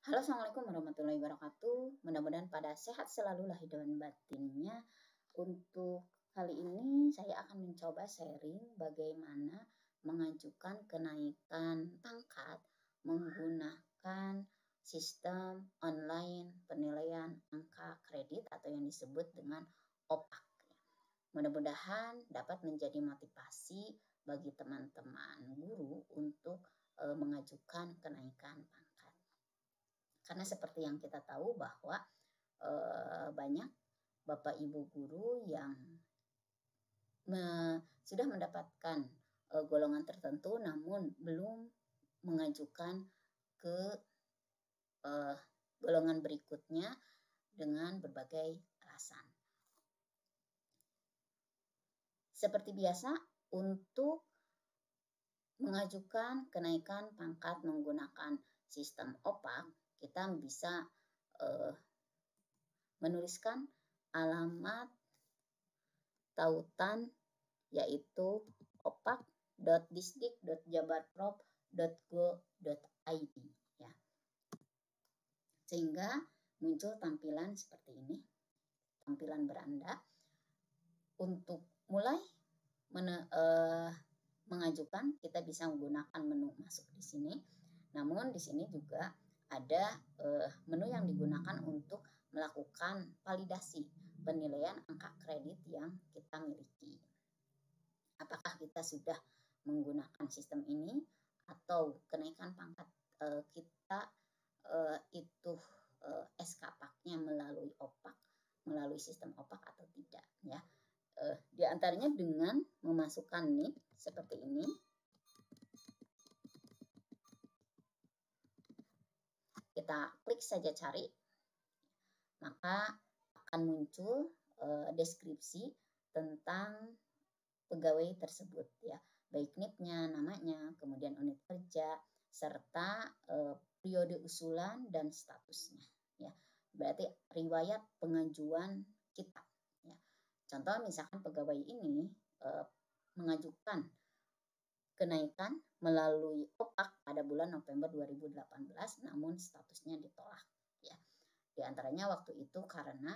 Halo, Assalamualaikum warahmatullahi wabarakatuh. Mudah-mudahan pada sehat selalu lahir dan batinnya. Untuk kali ini saya akan mencoba sharing bagaimana mengajukan kenaikan pangkat menggunakan sistem online penilaian angka kredit atau yang disebut dengan OPAK. Mudah-mudahan dapat menjadi motivasi bagi teman-teman guru untuk mengajukan kenaikan pangkat. Karena seperti yang kita tahu bahwa banyak Bapak Ibu guru yang sudah mendapatkan golongan tertentu namun belum mengajukan ke golongan berikutnya dengan berbagai alasan. Seperti biasa, untuk mengajukan kenaikan pangkat menggunakan sistem OPAK, kita bisa menuliskan alamat tautan yaitu opak.disdik.jabarprov.go.id ya. Sehingga muncul tampilan seperti ini, tampilan beranda. Untuk mulai mengajukan, kita bisa menggunakan menu masuk di sini. Namun di sini juga ada menu yang digunakan untuk melakukan validasi penilaian angka kredit yang kita miliki. Apakah kita sudah menggunakan sistem ini atau kenaikan pangkat kita itu SK PAK-nya melalui OPAK, melalui sistem OPAK atau tidak ya. Di antaranya dengan memasukkan NIK seperti ini. Kita klik saja cari, maka akan muncul deskripsi tentang pegawai tersebut ya, baik NIP-nya, namanya, kemudian unit kerja, serta periode usulan dan statusnya ya. Berarti riwayat pengajuan kita ya. Contoh misalkan pegawai ini mengajukan kenaikan melalui OPAK pada bulan November 2018 namun statusnya ditolak ya. Di antaranya waktu itu karena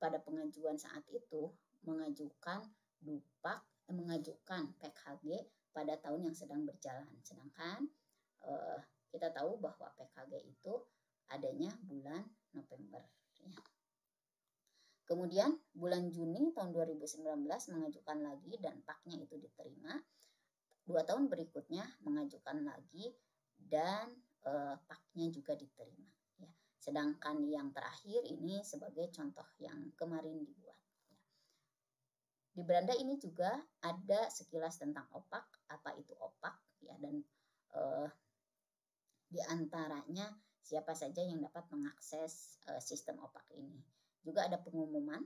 pada pengajuan saat itu mengajukan PKG pada tahun yang sedang berjalan, sedangkan kita tahu bahwa PKG itu adanya bulan November ya. Kemudian bulan Juni tahun 2019 mengajukan lagi dan PAK-nya itu diterima. 2 tahun berikutnya mengajukan lagi dan PAK-nya juga diterima ya. Sedangkan yang terakhir ini sebagai contoh yang kemarin dibuat ya. Di beranda ini juga ada sekilas tentang OPAK, apa itu OPAK ya, dan di antaranya siapa saja yang dapat mengakses sistem OPAK ini. Juga ada pengumuman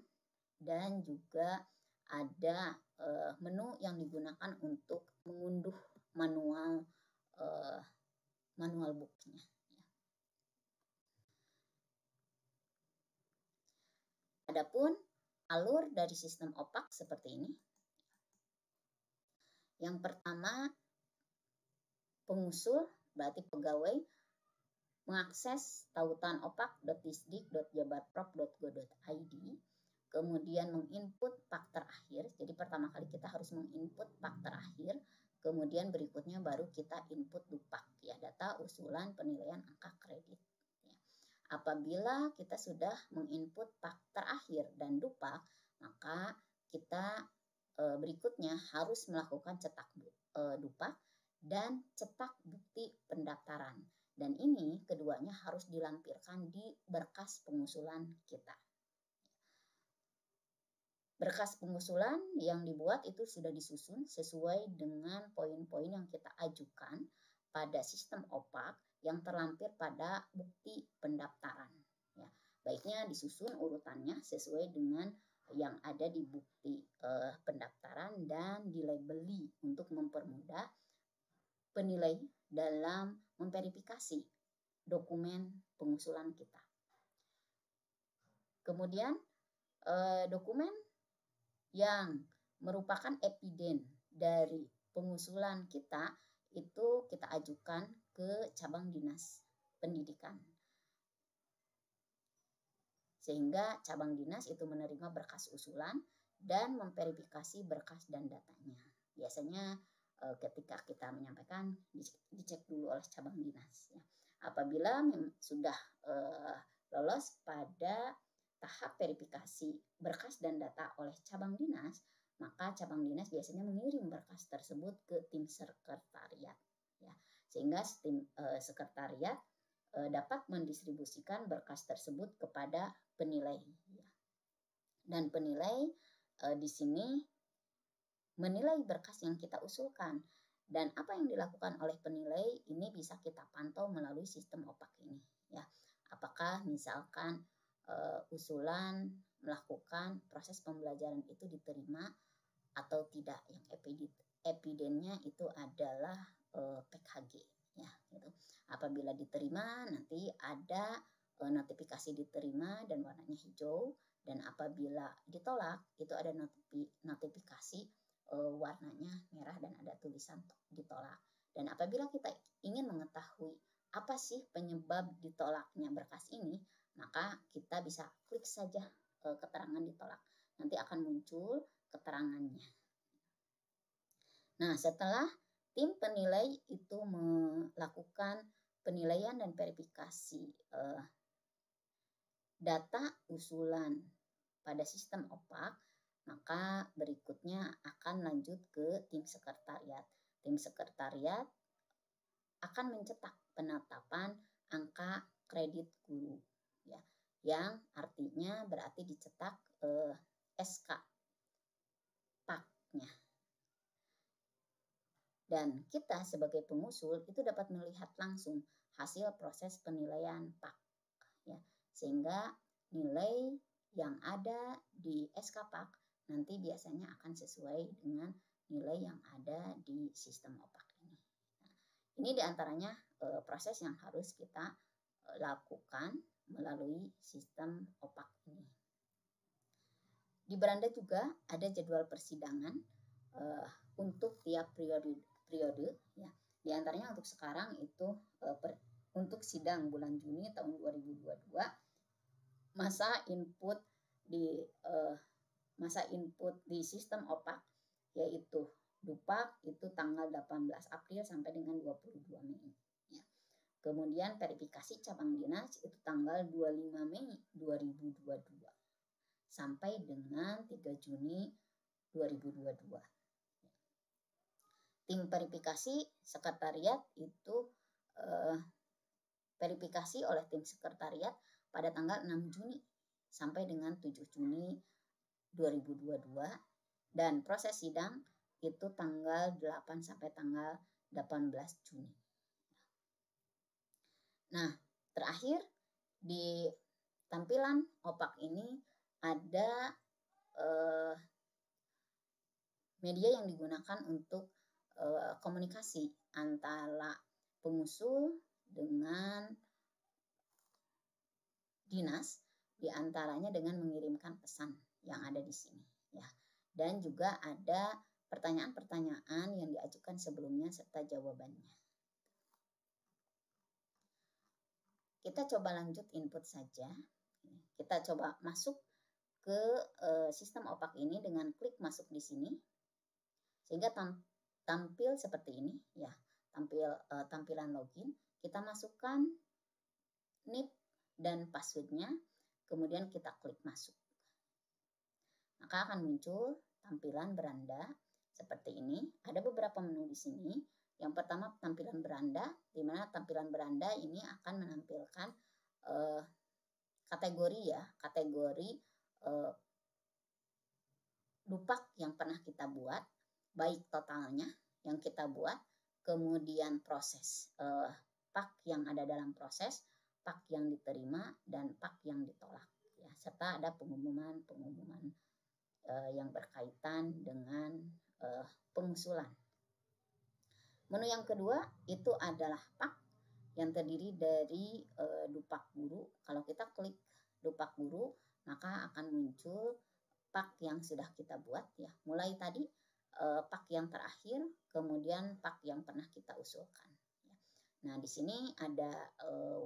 dan juga ada menu yang digunakan untuk mengunduh manual booknya ya. Adapun alur dari sistem OPAK seperti ini. Yang pertama, pengusul berarti pegawai mengakses tautan opak.disdik.jabarprov.go.id, kemudian menginput PAK terakhir. Jadi pertama kali kita harus menginput PAK terakhir, kemudian berikutnya baru kita input DUPAK ya, data usulan penilaian angka kredit ya. Apabila kita sudah menginput PAK terakhir dan DUPAK, maka kita berikutnya harus melakukan cetak DUPAK dan cetak bukti pendaftaran. Dan ini keduanya harus dilampirkan di berkas pengusulan kita. Berkas pengusulan yang dibuat itu sudah disusun sesuai dengan poin-poin yang kita ajukan pada sistem OPAK yang terlampir pada bukti pendaftaran. Ya, baiknya disusun urutannya sesuai dengan yang ada di bukti pendaftaran dan dilabeli untuk mempermudah penilai dalam memverifikasi dokumen pengusulan kita. Kemudian dokumen yang merupakan epiden dari pengusulan kita itu kita ajukan ke cabang dinas pendidikan. Sehingga cabang dinas itu menerima berkas usulan dan memverifikasi berkas dan datanya. Biasanya ketika kita menyampaikan dicek dulu oleh cabang dinas. Ya. Apabila sudah lolos pada tahap verifikasi berkas dan data oleh cabang dinas, maka cabang dinas biasanya mengirim berkas tersebut ke tim sekretariat. Ya. Sehingga tim sekretariat dapat mendistribusikan berkas tersebut kepada penilai. Dan penilai di sini menilai berkas yang kita usulkan. Dan apa yang dilakukan oleh penilai ini bisa kita pantau melalui sistem OPAK ini. Ya, apakah misalkan usulan melakukan proses pembelajaran itu diterima atau tidak. Yang evidennya itu adalah PKG. Ya, gitu. Apabila diterima nanti ada notifikasi diterima dan warnanya hijau, dan apabila ditolak itu ada notifikasi warnanya merah dan ada tulisan ditolak. Dan apabila kita ingin mengetahui apa sih penyebab ditolaknya berkas ini, maka kita bisa klik saja keterangan ditolak. Nanti akan muncul keterangannya. Nah, setelah tim penilai itu melakukan penilaian dan verifikasi data usulan pada sistem OPAK, maka berikutnya akan lanjut ke tim sekretariat. Tim sekretariat akan mencetak penetapan angka kredit guru, ya, yang artinya berarti dicetak SK PAK-nya. Dan kita sebagai pengusul itu dapat melihat langsung hasil proses penilaian PAK, ya, sehingga nilai yang ada di SK PAK nanti biasanya akan sesuai dengan nilai yang ada di sistem OPAK ini. Nah, ini diantaranya proses yang harus kita lakukan melalui sistem OPAK ini. Di beranda juga ada jadwal persidangan untuk tiap periode, ya. Di antaranya untuk sekarang itu untuk sidang bulan Juni tahun 2022, masa input di sistem OPAK yaitu DUPAK itu tanggal 18 April sampai dengan 22 Mei. Ya. Kemudian verifikasi cabang dinas itu tanggal 25 Mei 2022 sampai dengan 3 Juni 2022. Tim verifikasi sekretariat itu verifikasi oleh tim sekretariat pada tanggal 6 Juni sampai dengan 7 Juni 2022, dan proses sidang itu tanggal 8 sampai tanggal 18 Juni. Nah, terakhir di tampilan OPAK ini ada media yang digunakan untuk komunikasi antara pengusul dengan dinas, diantaranya dengan mengirimkan pesan yang ada di sini, ya. Dan juga ada pertanyaan-pertanyaan yang diajukan sebelumnya serta jawabannya. Kita coba lanjut input saja. Kita coba masuk ke sistem OPAK ini dengan klik masuk di sini, sehingga tampil seperti ini, ya. Tampilan login. Kita masukkan NIP dan passwordnya, kemudian kita klik masuk. Maka akan muncul tampilan beranda seperti ini. Ada beberapa menu di sini. Yang pertama tampilan beranda, di mana tampilan beranda ini akan menampilkan kategori, ya, kategori DUPAK yang pernah kita buat, baik totalnya yang kita buat, kemudian proses PAK yang ada dalam proses, PAK yang diterima, dan PAK yang ditolak, ya, serta ada pengumuman yang berkaitan dengan pengusulan. Menu yang kedua itu adalah PAK yang terdiri dari DUPAK guru. Kalau kita klik DUPAK guru, maka akan muncul PAK yang sudah kita buat, ya. Mulai tadi PAK yang terakhir, kemudian PAK yang pernah kita usulkan. Ya. Nah, di sini ada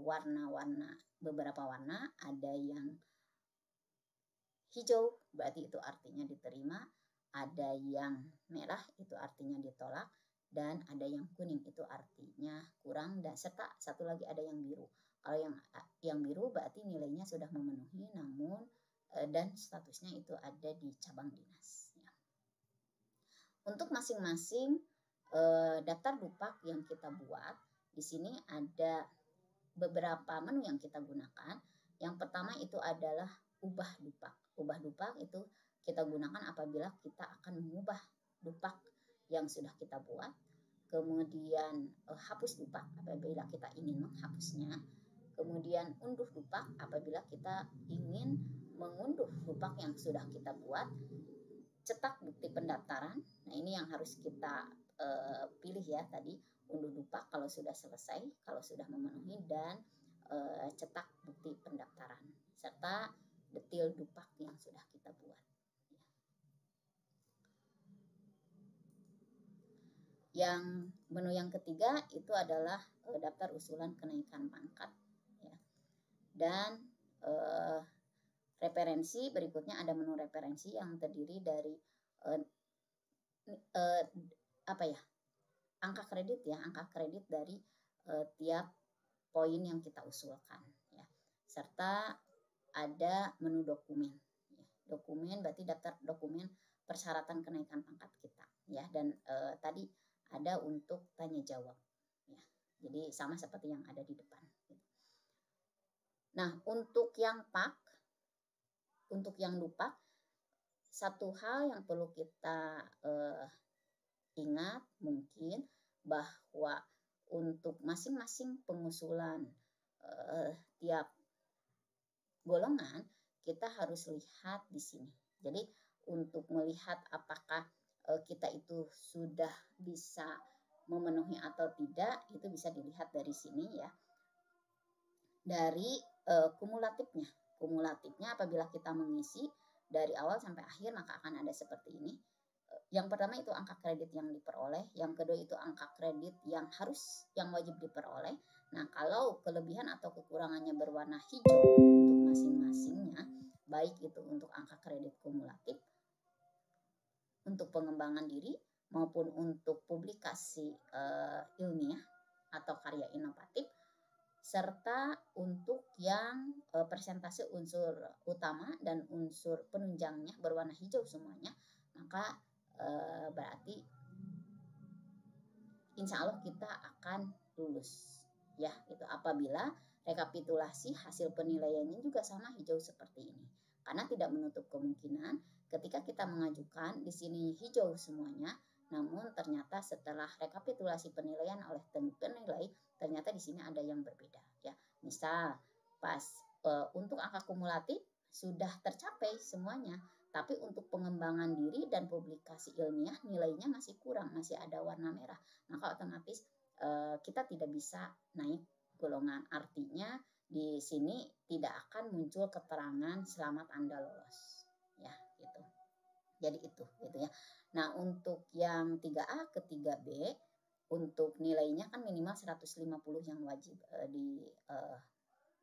warna-warna, beberapa warna, ada yang hijau, berarti itu artinya diterima, ada yang merah, itu artinya ditolak, dan ada yang kuning, itu artinya kurang, dan serta satu lagi ada yang biru. Kalau yang biru berarti nilainya sudah memenuhi, namun dan statusnya itu ada di cabang dinas. Ya. Untuk masing-masing daftar dupak yang kita buat, di sini ada beberapa menu yang kita gunakan. Yang pertama itu adalah ubah dupak. Ubah dupak itu kita gunakan apabila kita akan mengubah dupak yang sudah kita buat. Kemudian hapus dupak apabila kita ingin menghapusnya. Kemudian unduh dupak apabila kita ingin mengunduh dupak yang sudah kita buat. Cetak bukti pendaftaran. Nah, ini yang harus kita pilih ya tadi, unduh dupak kalau sudah selesai, kalau sudah memenuhi, dan cetak bukti pendaftaran serta detil dupak yang sudah kita buat. Yang menu yang ketiga itu adalah daftar usulan kenaikan pangkat ya. Dan referensi berikutnya ada menu referensi yang terdiri dari angka kredit dari tiap poin yang kita usulkan ya. Serta ada menu dokumen ya. Dokumen berarti daftar dokumen persyaratan kenaikan pangkat kita ya, dan tadi ada untuk tanya jawab ya. Jadi sama seperti yang ada di depan. Nah, untuk yang dupak, satu hal yang perlu kita ingat mungkin bahwa untuk masing-masing pengusulan tiap golongan kita harus lihat di sini. Jadi untuk melihat apakah kita itu sudah bisa memenuhi atau tidak, itu bisa dilihat dari sini ya. Dari kumulatifnya. Kumulatifnya apabila kita mengisi dari awal sampai akhir maka akan ada seperti ini. Yang pertama itu angka kredit yang diperoleh, yang kedua itu angka kredit yang wajib diperoleh. Nah, kalau kelebihan atau kekurangannya berwarna hijau untuk masing-masingnya, baik itu untuk angka kredit kumulatif, untuk pengembangan diri maupun untuk publikasi ilmiah atau karya inovatif, serta untuk yang persentase unsur utama dan unsur penunjangnya berwarna hijau semuanya, maka berarti insya Allah kita akan lulus ya. Itu apabila rekapitulasi hasil penilaiannya juga sama hijau seperti ini, karena tidak menutup kemungkinan ketika kita mengajukan di sini hijau semuanya, namun ternyata setelah rekapitulasi penilaian oleh penilai ternyata di sini ada yang berbeda ya. Misal pas untuk angka kumulatif sudah tercapai semuanya, tapi untuk pengembangan diri dan publikasi ilmiah nilainya masih kurang, masih ada warna merah, maka otomatis kita tidak bisa naik golongan. Artinya di sini tidak akan muncul keterangan selamat Anda lolos ya gitu. Jadi itu gitu ya. Nah, untuk yang 3A ke 3B untuk nilainya kan minimal 150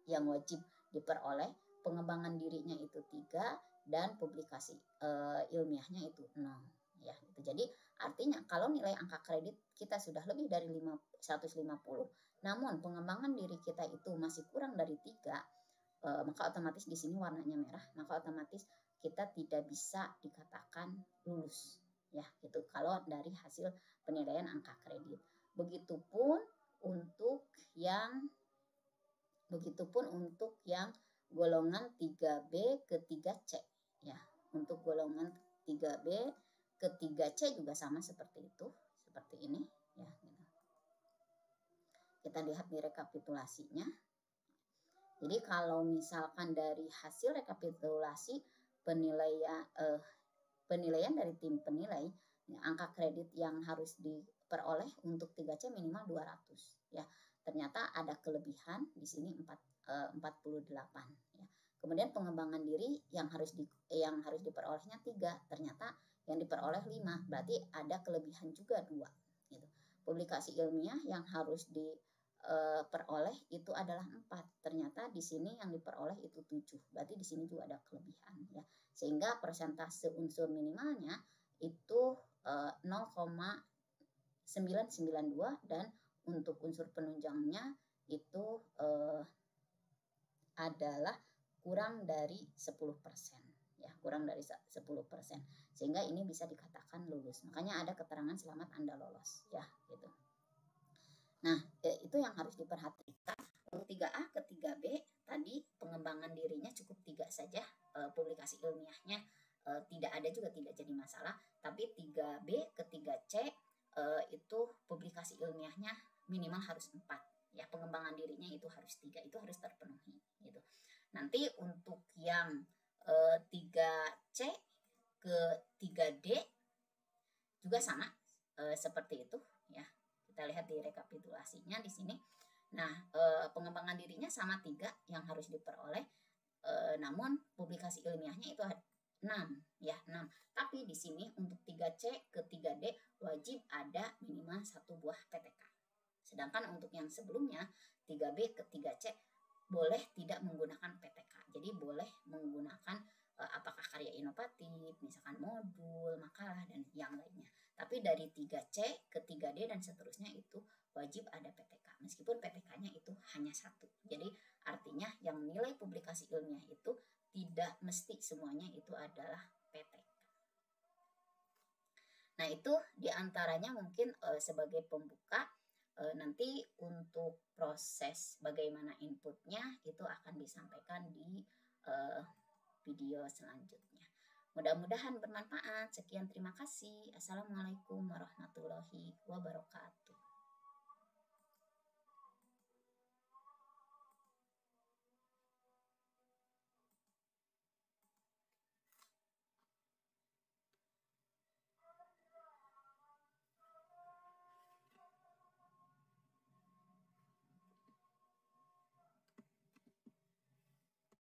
yang wajib diperoleh, pengembangan dirinya itu 3, dan publikasi ilmiahnya itu 0 ya gitu. Jadi artinya kalau nilai angka kredit kita sudah lebih dari 150, namun pengembangan diri kita itu masih kurang dari 3, maka otomatis di sini warnanya merah, maka otomatis kita tidak bisa dikatakan lulus ya gitu kalau dari hasil penilaian angka kredit. Begitupun untuk yang golongan 3B ke 3C ya. Untuk golongan 3B ke 3C juga sama seperti itu, seperti ini ya. Kita lihat di rekapitulasinya. Jadi kalau misalkan dari hasil rekapitulasi penilaian dari tim penilai, angka kredit yang harus diperoleh untuk 3C minimal 200 ya. Ternyata ada kelebihan di sini 48 ya. Kemudian pengembangan diri yang harus diperolehnya 3, ternyata yang diperoleh 5, berarti ada kelebihan juga 2 gitu. Publikasi ilmiah yang harus peroleh itu adalah 4. Ternyata di sini yang diperoleh itu 7. Berarti di sini juga ada kelebihan ya. Sehingga persentase unsur minimalnya itu 0,992 dan untuk unsur penunjangnya itu adalah kurang dari 10%. Ya, kurang dari 10%. Sehingga ini bisa dikatakan lulus. Makanya ada keterangan selamat Anda lolos ya, gitu. Nah, itu yang harus diperhatikan. Untuk 3A ke 3B tadi pengembangan dirinya cukup 3 saja, publikasi ilmiahnya tidak ada juga tidak jadi masalah. Tapi 3B ke 3C itu publikasi ilmiahnya minimal harus 4. Ya, pengembangan dirinya itu harus 3, itu harus terpenuhi gitu. Nanti untuk yang 3C ke 3D juga sama seperti itu ya. Kita lihat di rekapitulasinya di sini. Nah, pengembangan dirinya sama 3 yang harus diperoleh. Namun publikasi ilmiahnya itu 6 ya, 6. Tapi di sini untuk 3C ke 3D wajib ada minimal 1 buah PTK. Sedangkan untuk yang sebelumnya 3B ke 3C boleh tidak menggunakan PTK. Jadi boleh menggunakan apakah karya inovatif, misalkan modul, makalah, dan yang lainnya. Tapi dari 3C ke 3D dan seterusnya itu wajib ada PTK. Meskipun PTK-nya itu hanya 1. Jadi artinya yang nilai publikasi ilmiah itu tidak mesti semuanya itu adalah PTK. Nah, itu diantaranya mungkin sebagai pembuka. Nanti untuk proses bagaimana inputnya itu akan disampaikan di video selanjutnya. Mudah-mudahan bermanfaat. Sekian, terima kasih. Assalamualaikum warahmatullahi wabarakatuh.